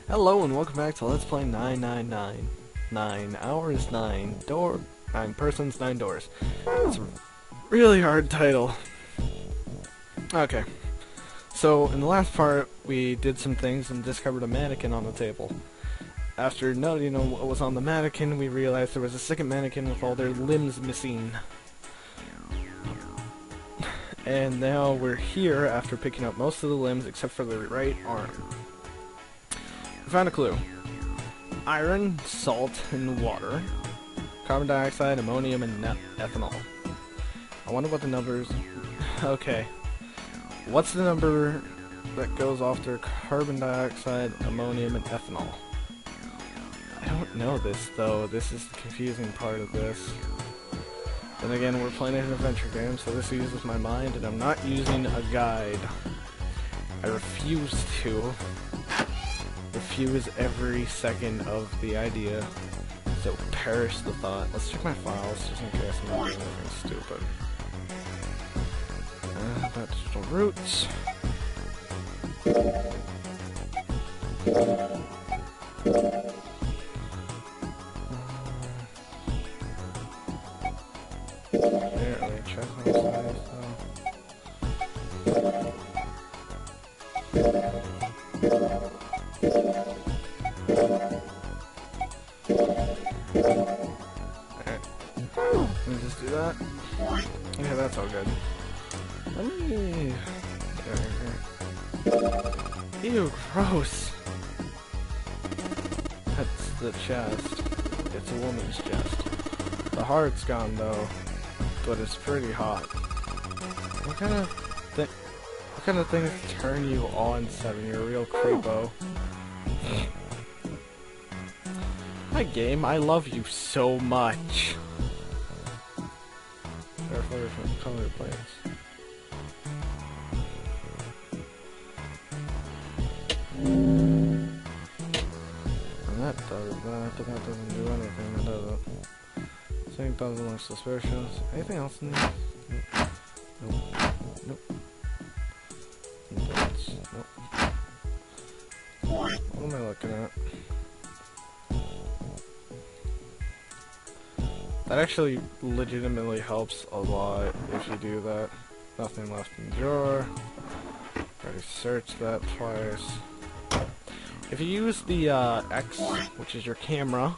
Hello and welcome back to Let's Play 999. 9 hours, 9 persons, 9 doors. It's a really hard title. Okay. So, in the last part, we did some things and discovered a mannequin on the table. After noting what was on the mannequin, we realized there was a second mannequin with all their limbs missing. And now we're here after picking up most of the limbs except for the right arm. We found a clue. Iron, salt, and water. Carbon dioxide, ammonium, and ethanol. I wonder what the numbers... Okay. What's the number that goes after carbon dioxide, ammonium, and ethanol? I don't know this, though. This is the confusing part of this. Then again, we're playing an adventure game, so this uses my mind, and I'm not using a guide. I refuse to. Refuse every second of the idea. So perish the thought. Let's check my files, just in case I'm not doing anything stupid. About digital roots. There, check my size, Let me just do that. Yeah, that's all good. Let me... There. Ew, gross. That's the chest. It's a woman's chest. The heart's gone though, but it's pretty hot. What kind of things turn you on, 7? You're a real creepo. Hi game, I love you so much. Therefore, different color plates. And that does that, but that doesn't do anything, does it? Same doesn't look suspicious. Anything else in this? Nope. Nope. Nope. What am I looking at? That actually legitimately helps a lot if you do that. Nothing left in the drawer. Already searched that twice. If you use the X, which is your camera,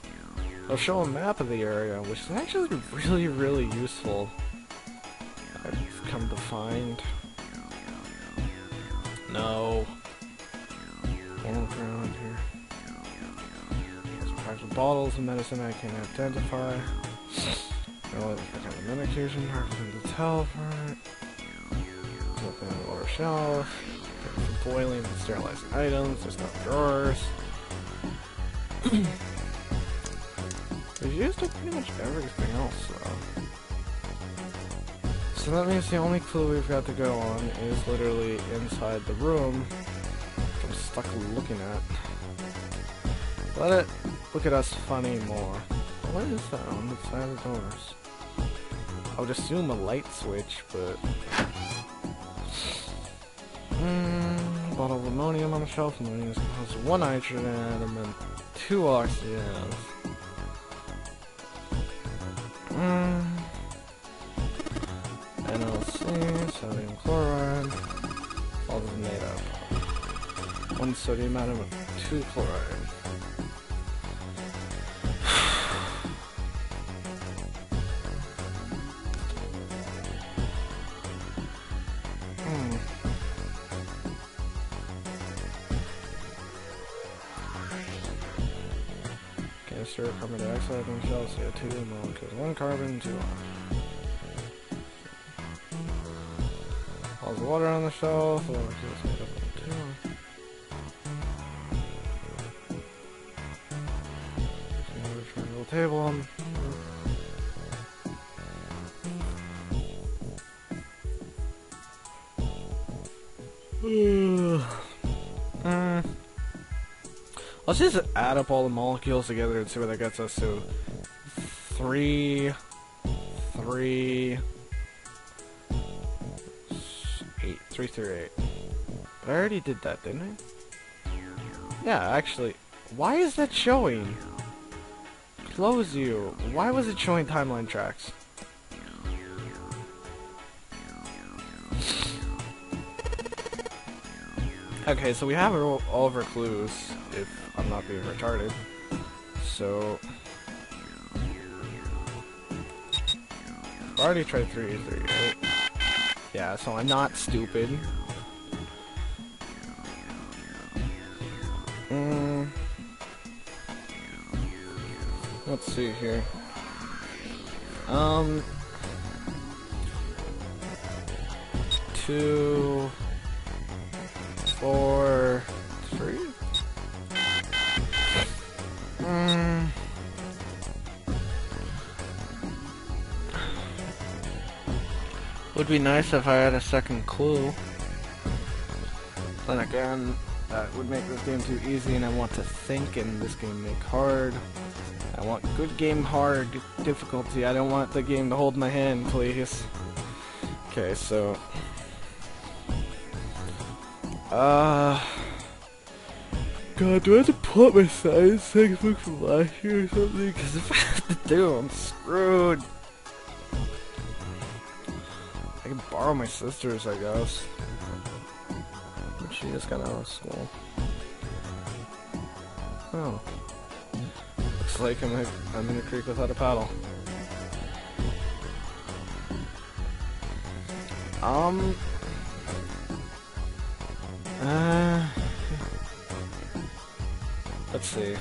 it'll show a map of the area, which is actually really useful. I've come to find. No. Won't around here. There's packs of bottles of medicine I can't identify. No, I got a medication, hard for them to tell for it. Nothing on the lower shelf. For boiling and sterilizing items, there's no drawers. We've used up pretty much everything else, though. So that means the only clue we've got to go on is literally inside the room I'm stuck looking at. Let it look at us funny more. What is that on the side of the doors? I would assume a light switch, but... Bottle of ammonium on the shelf. Ammonium has 1 nitrogen atom and 2 oxygens. NLC, sodium chloride. All this is made up. 1 sodium atom and 2 chloride. Canister, carbon dioxide, and shell, CO2, and molecules. 1 carbon, 2 oxygen. All the water on the shelf, molecules made up of 2. Triangle table on. Let's just add up all the molecules together and see what that gets us to. 3, 3, 8, 3 through 8. But I already did that, didn't I? Yeah, actually, Why is that showing? Close you. Why was it showing timeline tracks? Okay, so we have all of our clues, if I'm not being retarded. So... I already tried 3, right? Yeah, so I'm not stupid. Let's see here. 2, 4, 3? Would be nice if I had a second clue. Then again, that would make this game too easy, and I want to think, and this game make hard. I want good game hard difficulty. I don't want the game to hold my hand, please. Okay, so... God, do I have to pull up my science textbook from last year or something? Because if I have to do, I'm screwed. I can borrow my sister's, I guess. She just got out of school. Oh. Looks like I'm in a creek without a paddle. Let's see.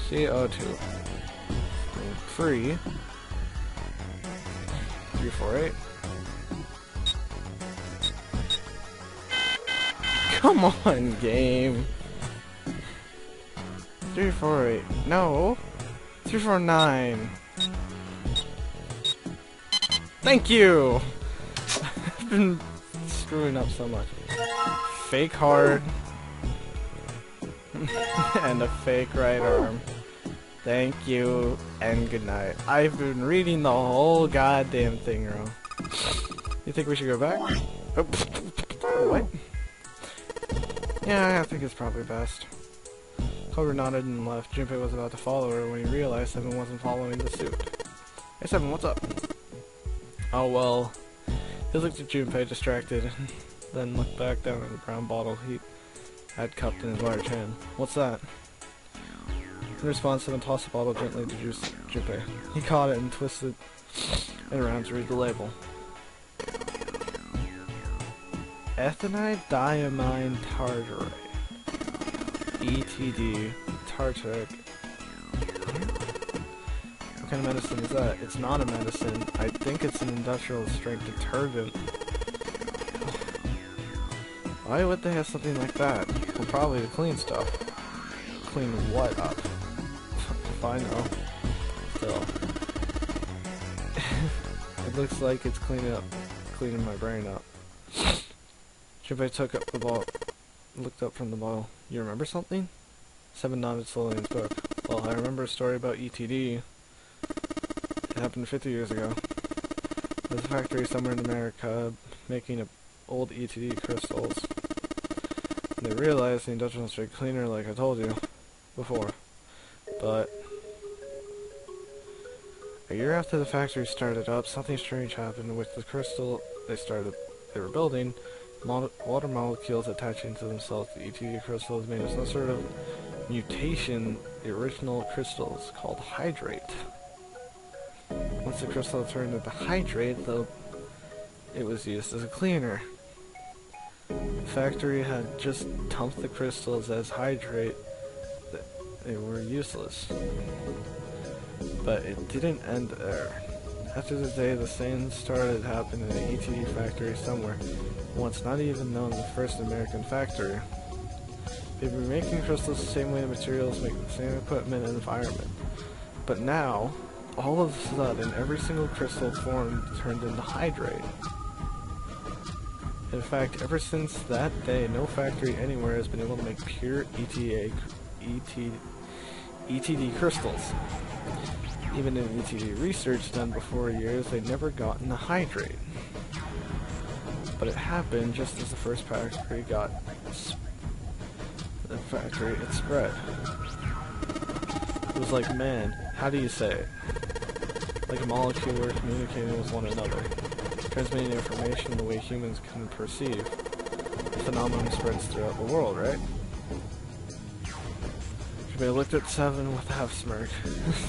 CO2. 3, 4, 8. Come on, game. 3, 4, 8. No. 3, 4, 9. Thank you. I've been screwing up so much. Fake hard. And a fake right arm. Thank you, and good night. I've been reading the whole goddamn thing wrong. You think we should go back? Oh, what? Yeah, I think it's probably best. Cobra nodded and left. Junpei was about to follow her when he realized Seven wasn't following the suit. Hey Seven, what's up? Oh well. He looked at Junpei, distracted, then looked back down at the brown bottle he had cupped in his large hand. What's that? In response, Seven tossed the bottle gently to Junpei. He caught it and twisted it around to read the label. Ethanide diamine tartarate. ETD tartaric. What kind of medicine is that? It's not a medicine. I think it's an industrial strength detergent. Why would they have something like that? Well, probably to clean stuff. Clean what up? If I know. Still. It looks like it's cleaning my brain up. Junpei took up the ball, looked up from the bottle. You remember something? Seven nodded slowly and spoke. Well, I remember a story about ETD. It happened 50 years ago. There's a factory somewhere in America making old ETD crystals. And they realized the industrial strength cleaner, like I told you before. But a year after the factory started up, something strange happened with the crystal they were building. Water molecules attaching to themselves to ETD crystals made some sort of mutation the original crystals called hydrate. Once the crystal turned into hydrate, though, it was used as a cleaner. The factory had just dumped the crystals as hydrate. They were useless. But it didn't end there. After the day, the same started happening in an ETD factory somewhere, once not even known as the first American factory. They've been making crystals the same way the materials make the same equipment and environment. But now, all of a sudden, every single crystal formed turned into hydrate. In fact, ever since that day, no factory anywhere has been able to make pure ETD crystals. Even in ETD research done before years, they'd never gotten a hydrate. But it happened just as the first factory got the factory, it spread. It was like, man, how do you say it? Like a molecule were communicating with one another, transmitting information the way humans can perceive. The phenomenon spreads throughout the world, right? Junpei looked at Seven with a half smirk.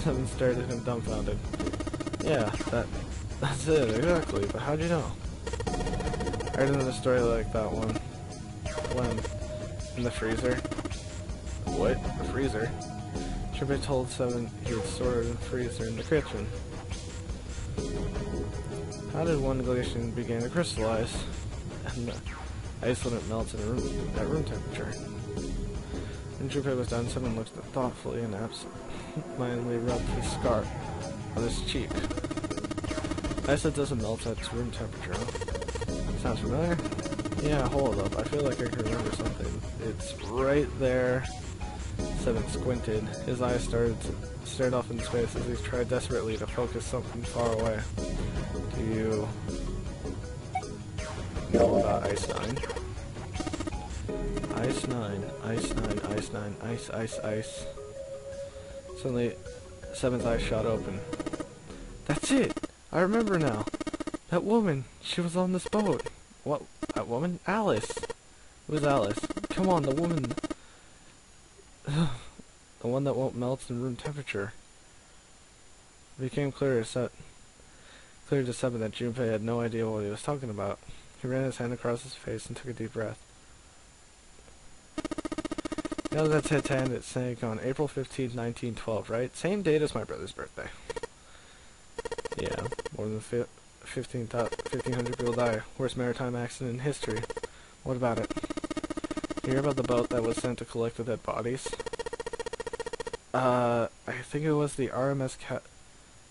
Seven stared at him dumbfounded. Yeah, that's it, exactly, but how'd you know? I heard another story like that one. When? In the freezer? What? The freezer? Junpei told Seven he would store it in the freezer in the kitchen. How did one glacier begin to crystallize? And the ice wouldn't melt at room temperature. When Junpei was done, Seven looked thoughtfully and absentmindedly rubbed his scar on his cheek. Ice that doesn't melt at room temperature. Sounds familiar? Yeah, hold up. I feel like I can remember something. It's right there. Seven squinted. His eyes stared off into space as he tried desperately to focus something far away. Do you know about Ice 9? Ice 9, Ice 9, Ice 9, Ice, Ice, Ice. Suddenly, Seven's eyes shot open. That's it! I remember now. That woman, she was on this boat. What? That woman? Alice! It was Alice. Come on, the woman... the one that won't melt in room temperature. It became clear to Seven that Junpei had no idea what he was talking about. He ran his hand across his face and took a deep breath. You know that Titanic sank on April 15, 1912, right? Same date as my brother's birthday. Yeah, more than 1,500 people die. Worst maritime accident in history. What about it? You hear about the boat that was sent to collect the dead bodies? I think it was the RMS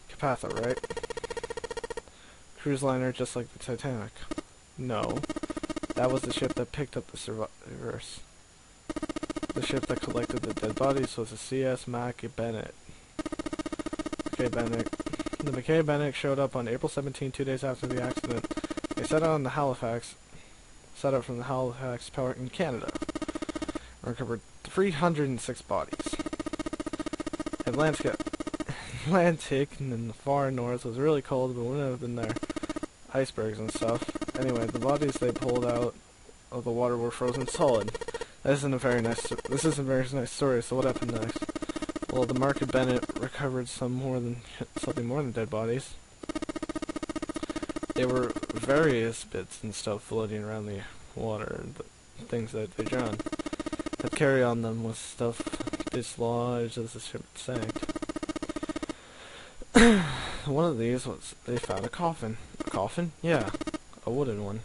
Kapatha, right? Cruise liner just like the Titanic. No. That was the ship that picked up the survivors. The ship that collected the dead bodies was the CS Mackay Bennett. The Mackay Bennett showed up on April 17, 2 days after the accident. They set out from the Halifax port in Canada. Recovered 306 bodies. Atlantic in the far north was really cold, but wouldn't have been there. Icebergs and stuff. Anyway, the bodies they pulled out of the water were frozen solid. This isn't a very nice story, so what happened next? Well, the Mackay Bennett recovered something more than dead bodies. There were various bits and stuff floating around the water, the things that they drowned. That carry on them was stuff dislodged as the ship sank. One of these was they found a coffin. A coffin? Yeah, a wooden one.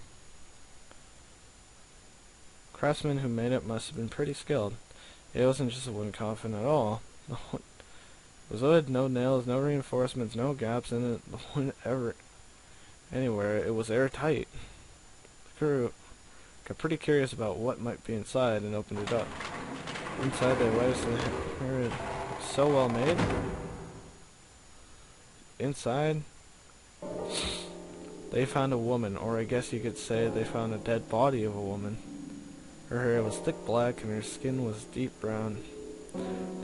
Craftsman who made it must have been pretty skilled. It wasn't just a wooden coffin at all. It was wood, no nails, no reinforcements, no gaps in it. Anywhere. It was airtight. The crew got pretty curious about what might be inside and opened it up. Inside they realized it so well made. Inside, they found a woman, or I guess you could say they found a dead body of a woman. Her hair was thick black and her skin was deep brown.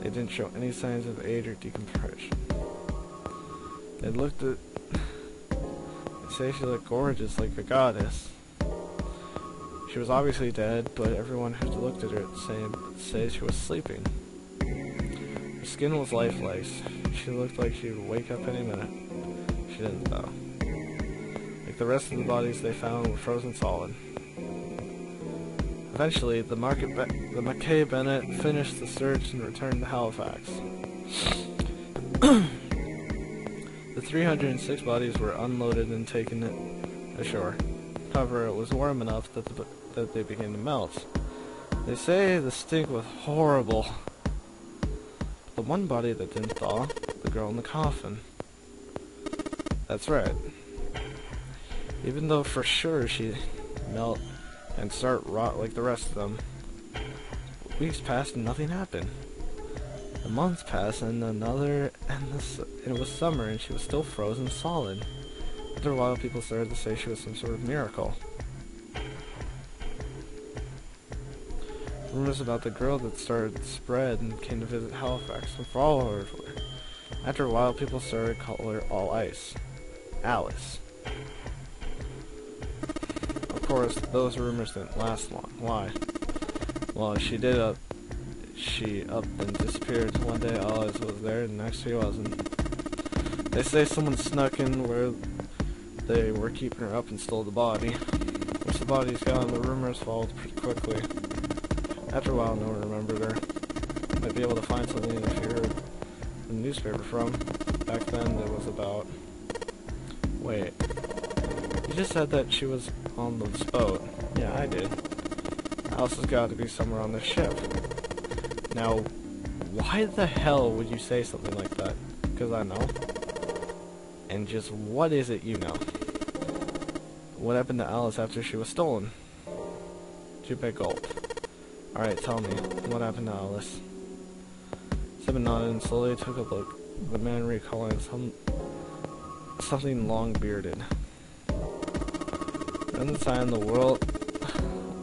They didn't show any signs of age or decompression. They say she looked gorgeous, like a goddess. She was obviously dead, but everyone who looked at her say she was sleeping. Her skin was lifeless. She looked like she would wake up any minute. She didn't, though. Like the rest of the bodies they found were frozen solid. Eventually, the Mackay Bennett finished the search and returned to Halifax. The 306 bodies were unloaded and taken ashore. However, it was warm enough that they began to melt. They say the stink was horrible. The one body that didn't thaw, the girl in the coffin. That's right. Even though for sure she'd melt and start rot like the rest of them. Weeks passed and nothing happened. The months passed and it was summer and she was still frozen solid. After a while people started to say she was some sort of miracle. Rumors about the girl that started to spread and came to visit Halifax and follow her. After a while, people started to call her All Ice. Alice. Of course, those rumors didn't last long. Why? Well, she up and disappeared. One day Alice was there and next she wasn't. They say someone snuck in where they were keeping her up and stole the body. Once the body's gone, the rumors followed pretty quickly. After a while, no one remembered her. Might be able to find something if you heard the newspaper from. Back then, it was about... Wait. You just said that she was on this boat. Yeah, I did. Alice has got to be somewhere on this ship. Now, why the hell would you say something like that? Because I know. And just what is it you know? What happened to Alice after she was stolen? Junpei gulped. Alright, tell me, what happened to Alice? Seven nodded and slowly took a look. The man recalling something long-bearded. At the time, the world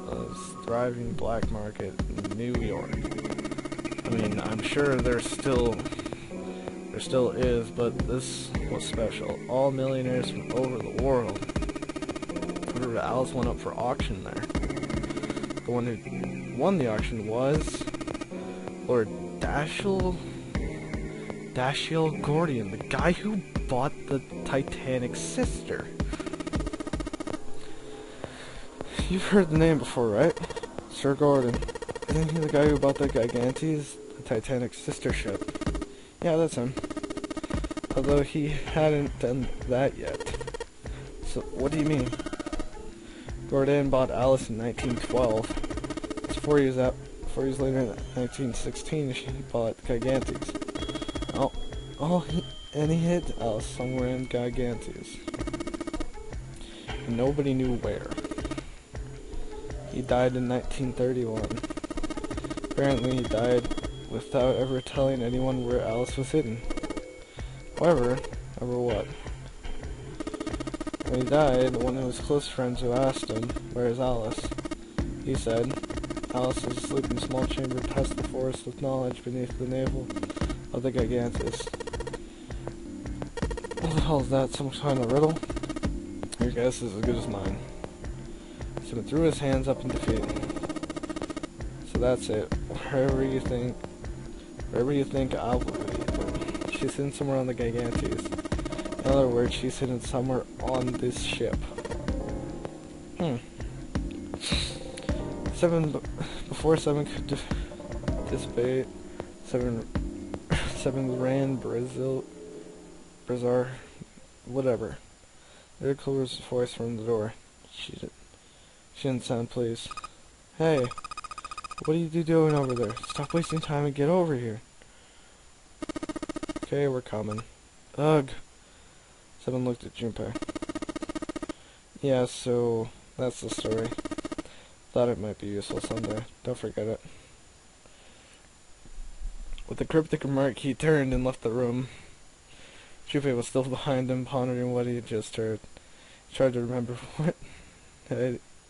was thriving black market in New York. I mean, I'm sure there still is, but this was special. All millionaires from over the world. Alice went up for auction there. The one who won the auction was Lord Dashiell Gordian, the guy who bought the Titanic's sister. You've heard the name before, right? Sir Gordon. Isn't he the guy who bought the Gigantes, the Titanic's sister ship? Yeah, that's him. Although he hadn't done that yet. So, what do you mean? Gordon bought Alice in 1912. It's 4 years later, in 1916, she bought Gigantes. And he hid Alice somewhere in Gigantes. And nobody knew where. He died in 1931. Apparently, he died without ever telling anyone where Alice was hidden. However, what? When he died, one of his close friends who asked him, "Where is Alice?" he said, "Alice is asleep in a small chamber past the forest of knowledge beneath the navel of the Gigantes." What the hell is that? Some kind of riddle? Your guess is as good as mine. So he threw his hands up in defeat. So that's it. Wherever you think I'll believe. She's hidden somewhere on the Gigantes. In other words, she's hidden somewhere on this ship. Before Seven could dissipate, Seven ran Brazar, whatever. There Clover's voice from the door. She didn't sound pleased. Hey, what are you doing over there? Stop wasting time and get over here. Okay, we're coming. Ugh. Seven looked at Junpei. Yeah, so that's the story. Thought it might be useful someday. Don't forget it. With a cryptic remark, he turned and left the room. Junpei was still behind him, pondering what he had just heard. He tried to remember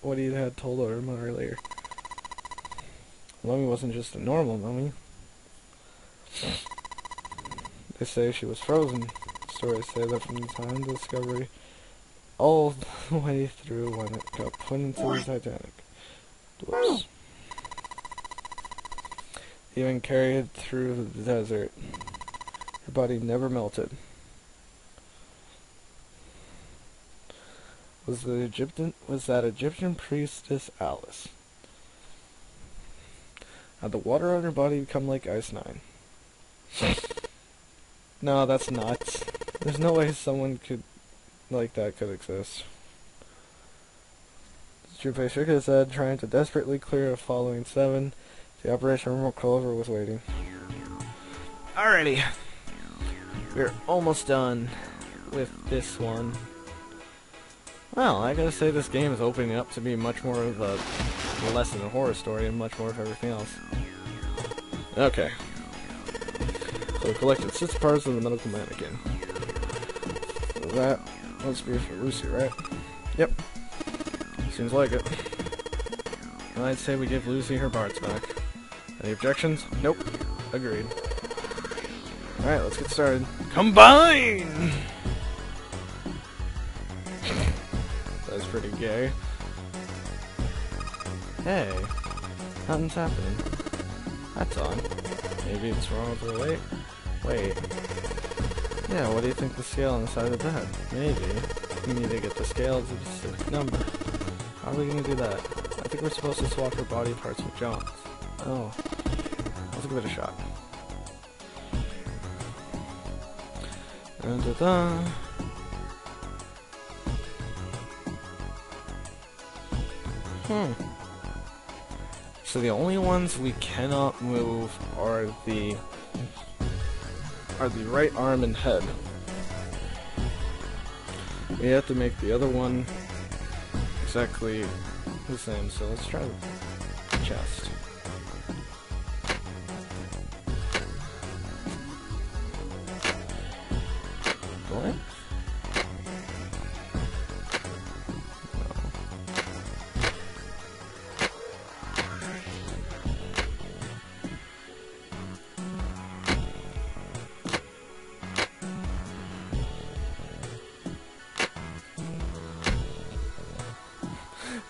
what he had told her earlier. Mummy wasn't just a normal mummy. They say she was frozen. Stories say that from the time of the discovery all the way through when it got put into the Titanic. Whoops. Even carried through the desert. Her body never melted. Was that Egyptian priestess Alice? Had the water on her body become like Ice 9? No, that's nuts. There's no way someone like that could exist. Junpei shook his head, trying to desperately clear a following 7. The Operation Remote Clover was waiting. Alrighty. We're almost done with this one. Well, I gotta say this game is opening up to be much more of a less than a horror story and much more of everything else. Okay. So we collected 6 parts of the medical mannequin. So that must be for Lucy, right? Yep. Seems like it. I'd say we give Lucy her bards back. Any objections? Nope. Agreed. Alright, let's get started. Combine! That's pretty gay. Hey, nothing's happening. That's odd. Maybe it's wrong with the weight? Wait. Yeah, what do you think the scale on the side of the bed? Maybe. We need to get the scale to a specific number. How are we gonna do that? I think we're supposed to swap her body parts with John's. Oh. Let's give it a shot. Da-da-da. So the only ones we cannot move are the right arm and head. We have to make the other one exactly the same, so let's try the chest. What?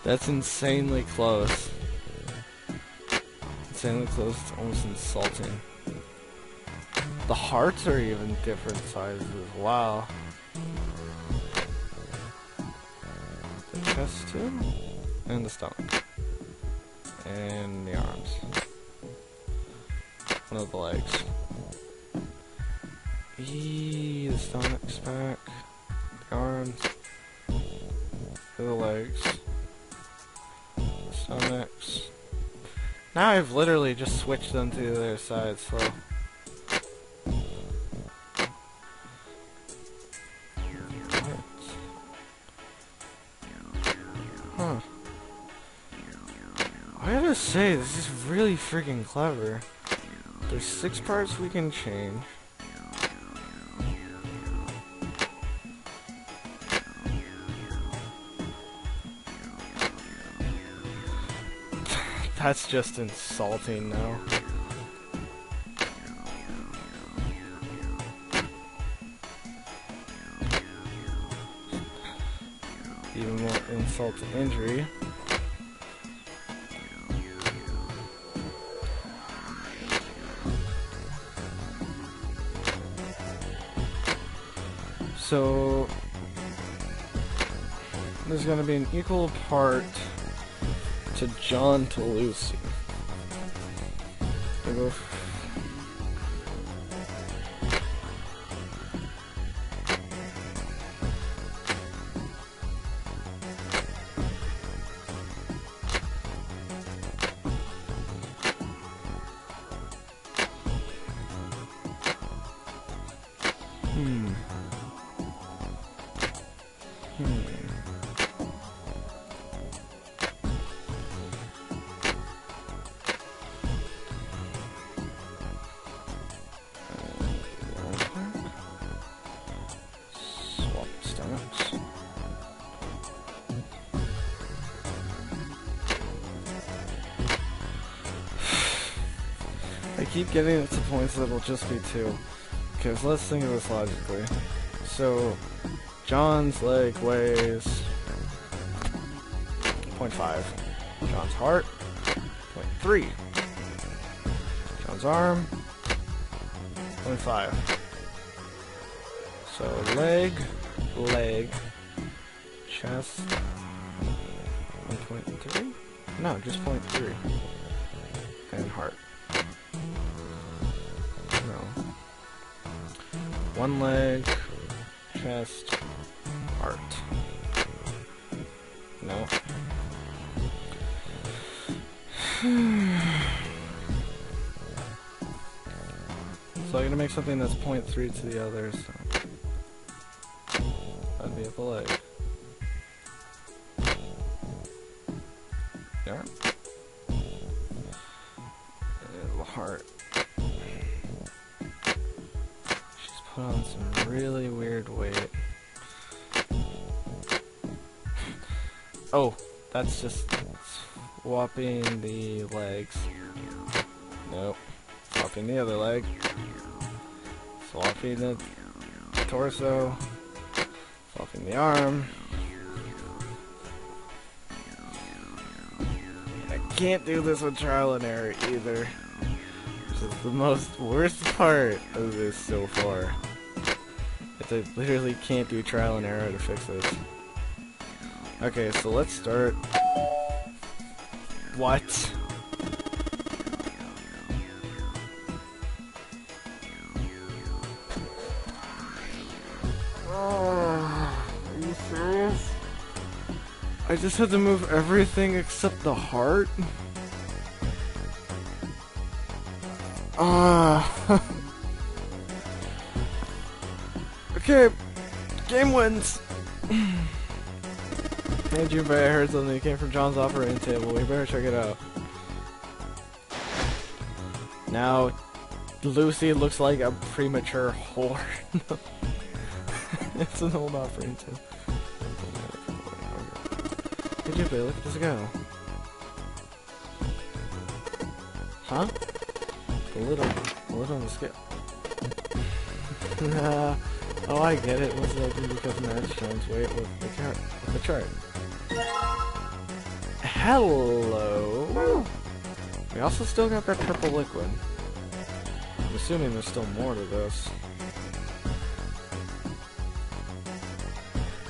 That's insanely close. Insanely close, it's almost insulting. The hearts are even different sizes, wow. The chest too? And the stomach. And the arms. One of the legs. Eee, the stomach's back. The arms. The legs. Stomachs. Now I've literally just switched them to the other side, so... Huh. I gotta say, this is really freaking clever. There's 6 parts we can change. That's just insulting now. Even more insult to injury. So there's gonna be an equal part to John to Lucy. We'll go swap stomachs. I keep getting it to points that will just be 2. Because let's think of this logically. So, John's leg weighs 0.5. John's heart, 0.3. John's arm, 0.5. So leg, chest, 1.3? No, just 0.3. And heart. No. One leg, chest, heart. No. So I'm gonna make something that's 0.3 to the others. So that'd be at the leg. Yeah. And the heart. She's put on some really weird weight. Oh, that's just Swapping the legs. Nope. Swapping the other leg. Swapping the torso. Swapping the arm. I can't do this with trial and error either. Which is the worst part of this so far. I literally can't do trial and error to fix this. Okay, so let's start. What? Are you serious? I just had to move everything except the heart? Okay, game wins. Hey Junpei, I heard something. It came from John's operating table. We better check it out. Now, Lucy looks like a premature whore. It's an old operating table. Hey Junpei, look at this go. Huh? A little on the scale. Oh, I get it. What's that do because match John's weight with the chart? Hello. We also still got that purple liquid. I'm assuming there's still more to this.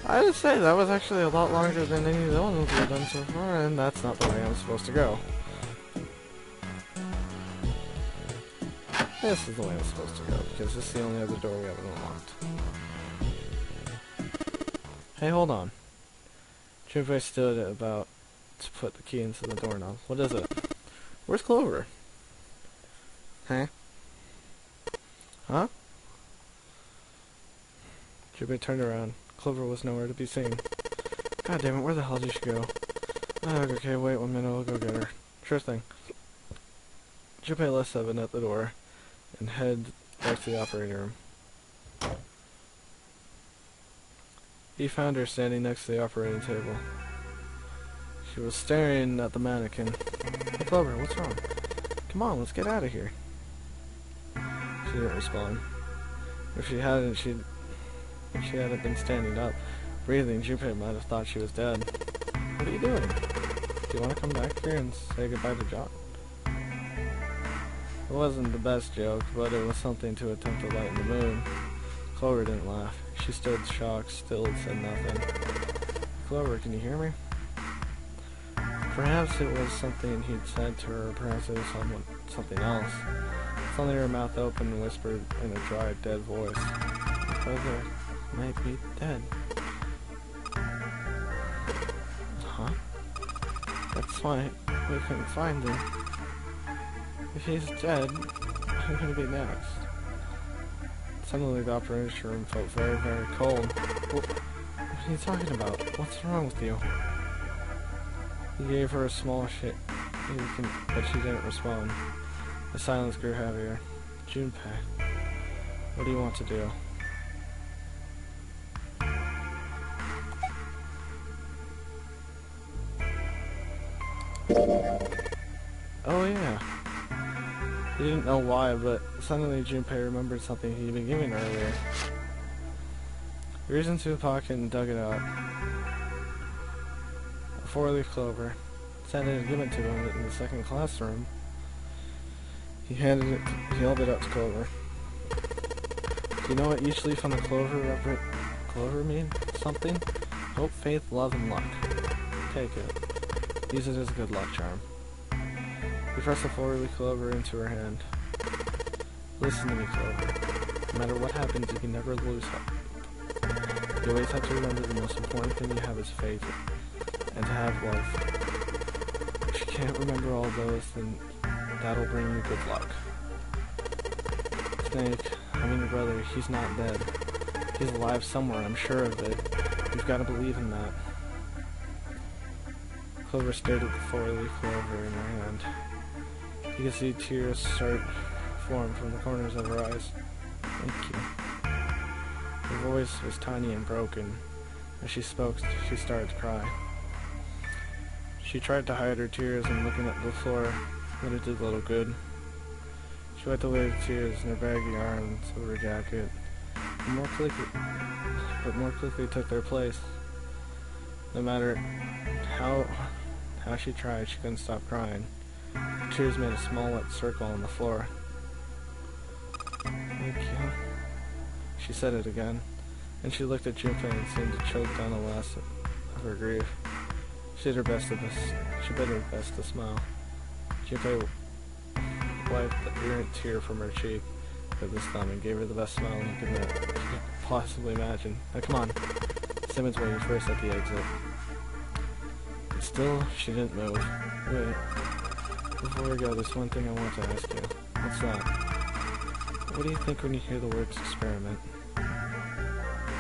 I would say that was actually a lot longer than any of the ones we've done so far, and that's not the way I'm supposed to go. This is the way I'm supposed to go, because this is the only other door we haven't unlocked. Hey, hold on. Junpei stood about to put the key into the doorknob. What is it? Where's Clover? Huh? Huh? Junpei turned around. Clover was nowhere to be seen. God damn it, where the hell did she go? Okay, wait 1 minute, I'll go get her. Sure thing. Junpei left Seven at the door and head back to the operating room. He found her standing next to the operating table. She was staring at the mannequin. Hey Clover, what's wrong? Come on, let's get out of here. She didn't respond. If she hadn't been standing up, breathing, Junpei might have thought she was dead. What are you doing? Do you want to come back here and say goodbye to John? It wasn't the best joke, but it was something to attempt to lighten the mood. Clover didn't laugh. She stood shocked, still said nothing. Clover, can you hear me? Perhaps it was something he'd said to her, or perhaps it was something else. Suddenly her mouth opened and whispered in a dry, dead voice. Clover might be dead. Huh? That's why we couldn't find him. If he's dead, who's gonna be next? Suddenly the operating room felt very, very cold. What are you talking about? What's wrong with you? He gave her a small shake, but she didn't respond. The silence grew heavier. Junpei, what do you want to do? Oh yeah. He didn't know why, but suddenly Junpei remembered something he'd been given earlier. He reached into his pocket and dug it out. A 4-leaf clover. Santa had given it to him in the second classroom. He held it up to Clover. Do you know what each leaf on the clover means? Something? Hope, faith, love, and luck. Take it. Use it as a good luck charm. He pressed the 4-leaf clover into her hand. Listen to me, Clover. No matter what happens, you can never lose hope. You always have to remember the most important thing you have is faith, and to have love. If you can't remember all those, then that'll bring you good luck. Snake, your brother, he's not dead. He's alive somewhere, I'm sure of it. You've got to believe in that. Clover stared at the 4-leaf clover in her hand. You could see tears start to form from the corners of her eyes. Thank you. Her voice was tiny and broken. As she spoke, she started to cry. She tried to hide her tears and looking at the floor, but it did little good. She wiped away the tears in her baggy arms of her jacket, but more quickly took their place. No matter how she tried, she couldn't stop crying. Her tears made a small wet circle on the floor. Thank you. She said it again, and she looked at Junpei and seemed to choke down the last of her grief. She did her best to smile. Junpei wiped the errant tear from her cheek with his thumb and gave her the best smile he could possibly imagine. Now come on. Simmons waiting for us at the exit. But still, she didn't move. Wait. Before we go, there's one thing I want to ask you. What's that? What do you think when you hear the words experiment?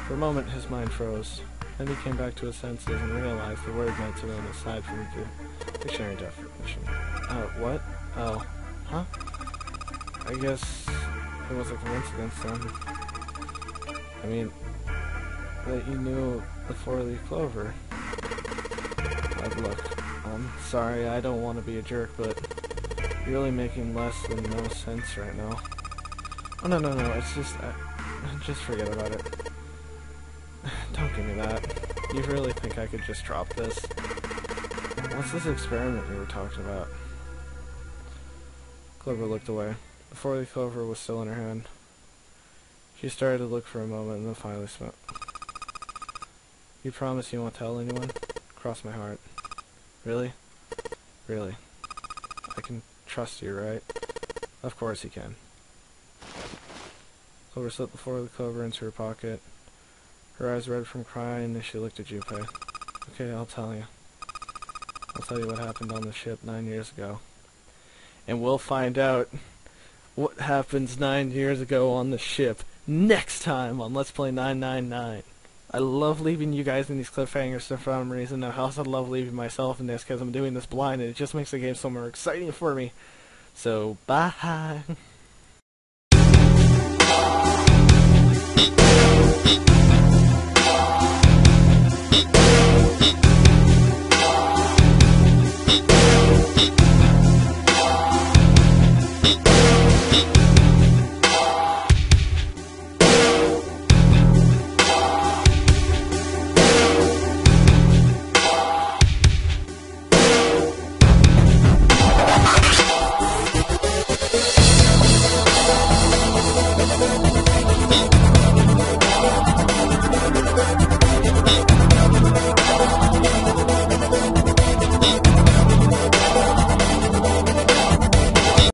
For a moment, his mind froze. Then he came back to his senses and realized the word meant to him aside from the dictionary definition. What? Oh. Huh? I guess it was a coincidence then. I mean, that you knew the four-leaf clover. Look, I'm sorry, I don't want to be a jerk, but you're really making less than no sense right now. Oh, no, it's just, just forget about it. Don't give me that. You really think I could just drop this? What's this experiment you were talking about? Clover looked away. The four-leaf clover was still in her hand. She started to look for a moment and then finally smiled. You promise you won't tell anyone? Cross my heart. Really? Really? I can trust you, right? Of course you can. Clover slipped the four-leaf clover into her pocket. Her eyes red from crying as she looked at Junpei. Okay, I'll tell you. I'll tell you what happened on the ship 9 years ago. And we'll find out what happens 9 years ago on the ship next time on Let's Play 999. I love leaving you guys in these cliffhangers for some reason. I also love leaving myself in this because I'm doing this blind and it just makes the game so more exciting for me. So, bye!